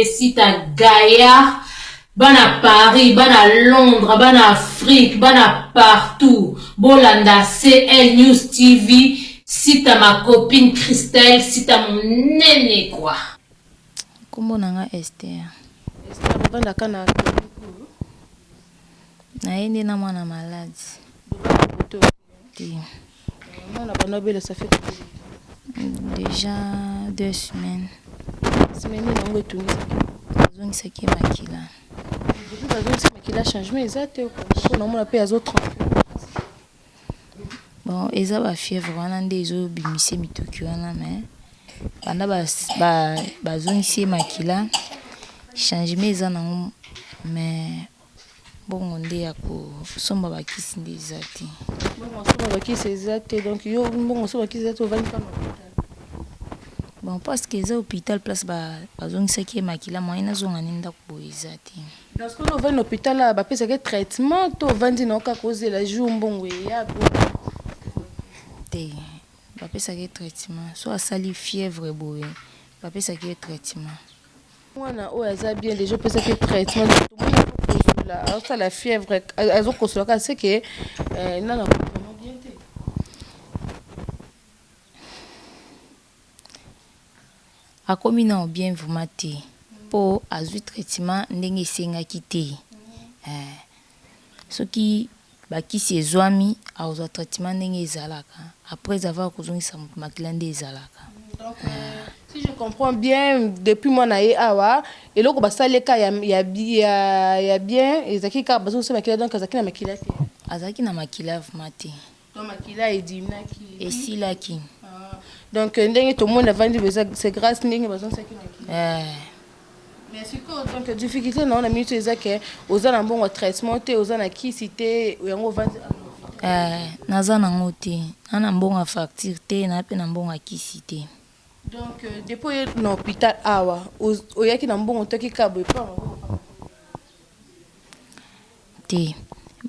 Sita Gaïa, bana Paris, bana Londres, bana Afrique, bana partout. Bolanda CL News TV, sita ma copine Christelle, sita mon néné quoi. Comment on a Esther? Esther, bana kana. Naende na mwana malade. Ça fait déjà 2 semaines. Semaine non est tout. Donc c'est qui makila. Depuis bazongi makila changement exact ko na mona pe azo 30. Bon, eza ba fièvre wana nde ezo bimise mitoki wana mais banda bazongi makila changement eza nango mais bongo nde ya kosomba bakisi nde eza te. Bongo somba bakisi eza te donc yo bongo somba bakisi eza te ovandi pa hôpital. Bon parce que eza hôpital place bazongisaki ye makila moyen nazonga nde ndako boye eza te. Dans ce qu'on ovandi hôpital là bapesaki traitement to ovandi na oka kozela jour mbongo eya te bapesaki traitement so asali fièvre boye bapesaki traitement. Mwana oyo aza bien déjà opesaki traitement ça la fièvre elles ont consolé c'est que non vraiment bien te akomi na bien vraiment te po azwi traitement ndenge esengaki te soki bakisi ezwami azwa traitement ndenge ezalaka après avoir kozongisa makila nde ezalaka. Donc si je comprends bien depuis moi na ye awa eloko basaleka ya bien ezaki ka bazongisa makila donc azaki na makila te azaki na makila vraiment te donc makila edimnaki esilaki donc ndenge tout le monde avandi c'est grâce ndenge bazongisa makila mais c'est quoi donc difficulté non na minute ezake ozana mbongo traitement te ozana kisi te yango vandi naza nango te ana mbongo facture te na pe na mbongo kisi te. Donc depuis na hôpital awa oyaki na mbongo toki kabo pa te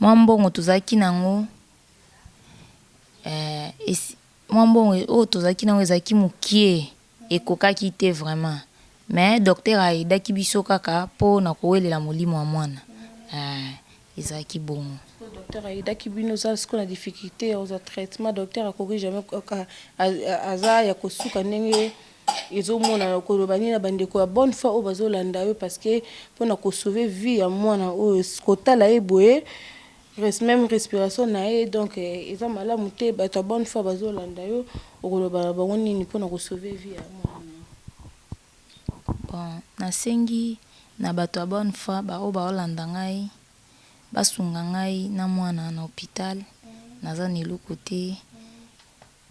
mwa mbongo tozaki nango mwa mbongo oyo tozaki nango ezaki mokie ekokaki te vraiment mais docteur aidaki biso kaka mpo na kowelela molimo ya mwana ezalaki bongo. Docteur aidaki bino za siko na difficulté aux traitements docteur akoki jamais aza ya kosuka ndenge ezomona koloba nini na bandeko ya bonne foi oyo bazolanda yo parce que mpona kosauve vie ya mwana oyo kotala ye boye même respiration na ye donc eza malamu te bato ya bonne foi bazolanda yo okoloba na bango nini mpona kosauve vie ya mwana. Bon nasengi na bato ya bonne foi baoyo baolanda ngai basunga ngai na mwana na hôpital naza na eloko te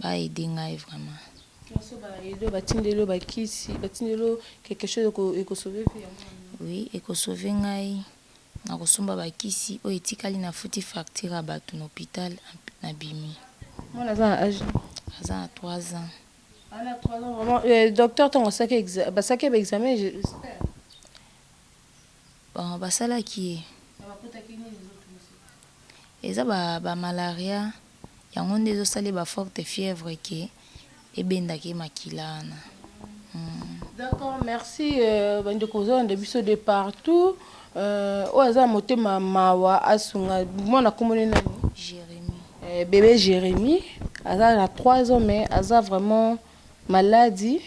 baede ngai vraiment. Batindelo bakisi batindelo quelque chose ekosauve vie ya mwana. Oui ekosauve ngai na kosomba bakisi oyo etikali na futi facture ya bato na hôpital na bimi. Mwana aza na âge aza na 3 ans. Ana 3 ans vraiment docteur tongo basaki examen j'espère. Bon basalaki ye eza ba malaria yango nde ezosali ba forte fièvre ke ebendaki makila wana. D'accord, merci bandeko ozolanda biso de partout oyo aza motema mawa asunga mwana komone nani Jérémy. Bébé Jérémy aza na 3 ans mais aza vraiment malade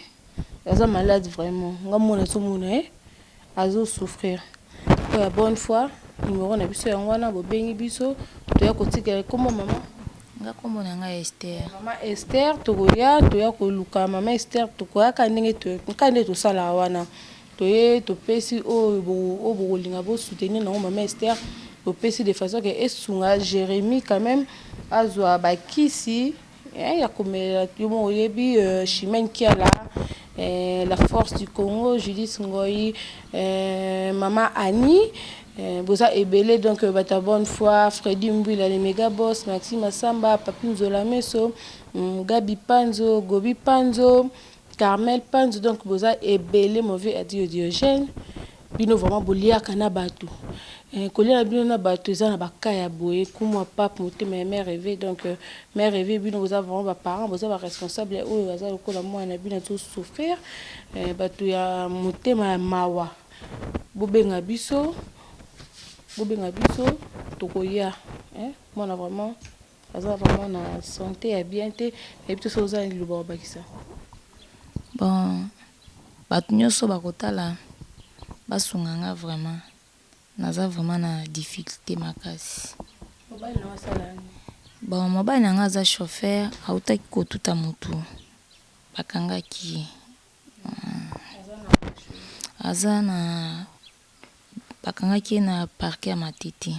aza malade vraiment nga mona azomona azo souffrir oyo bonne fois numéro na biso yango wana bobengi biso toya kotika comment maman nga kombo na nga Esther. Maman Esther tokoya koluka maman Esther tokoya kande tosala wana toye topesi oyo bokolinga bo soutenir nango maman Esther topesi de façon que esunga Jérémy quand même azwa bakisi ya komela yomo oyebi Chimène Kiala la force du Congo Judith Ngoyi maman Annie boza ebele donc bata bonne foi Freddy Mbwila les méga boss Maxime Samba Papi Nzola Meso Gabi Panzo Gobi Panzo Carmel Panzo donc boza ebele mauvais à Diogène bino vraiment boliaka na bato kolia bino na bato eza na bakaya boye kumwa pape motema ya mère rêvé donc mère rêvé bino boza vraiment baparent boza baresponsable oyo aza lokola mwana bino azosouffrir bato ya motema ya mawa bobenga biso tokoya mwana vraiment aza vraiment na santé ya bien te eyebi te so oza na liloba babakisa bon bato nyonso bakotala basunganga vraiment naza vraiment na difficulté makasi bon mobali nanga aza chauffeur autaki kotuta motu bakangaki ye aza na bakangaki ye na parke ya Matete.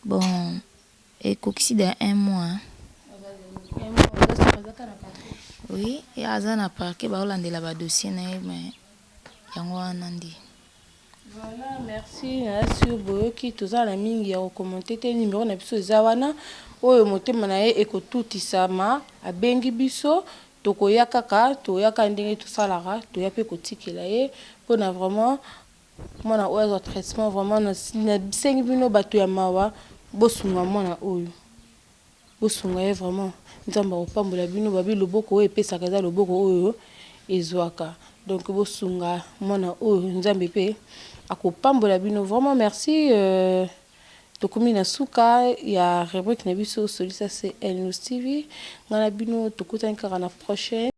Bon ekokisi de 1 mois. Oui, et aza na parke baolandela badossier na ye mais yango wana ndi. Voilà, merci. Merci boyoki toza na mingi ya commenter te numéro na biso eza wana oyo motema na ye ekotutisama abengi biso tokoya kaka toyaka ndenge tosalaka toya pe kotikela ye mpona vraiment mwana oyo azwa traitement vraiment na bisengi bino bato ya mawa bosunga mwana oyo bosunga ye vraiment nzambe akopambola bino babi loboko oyo epesaka eza loboko oyo ezwaka donc bosunga mwana oyo nzambe pe akopambola bino vraiment merci tokomi na suka ya rubrique na biso solisa c'est El News TV ngana bino tokutani kaka na prochaine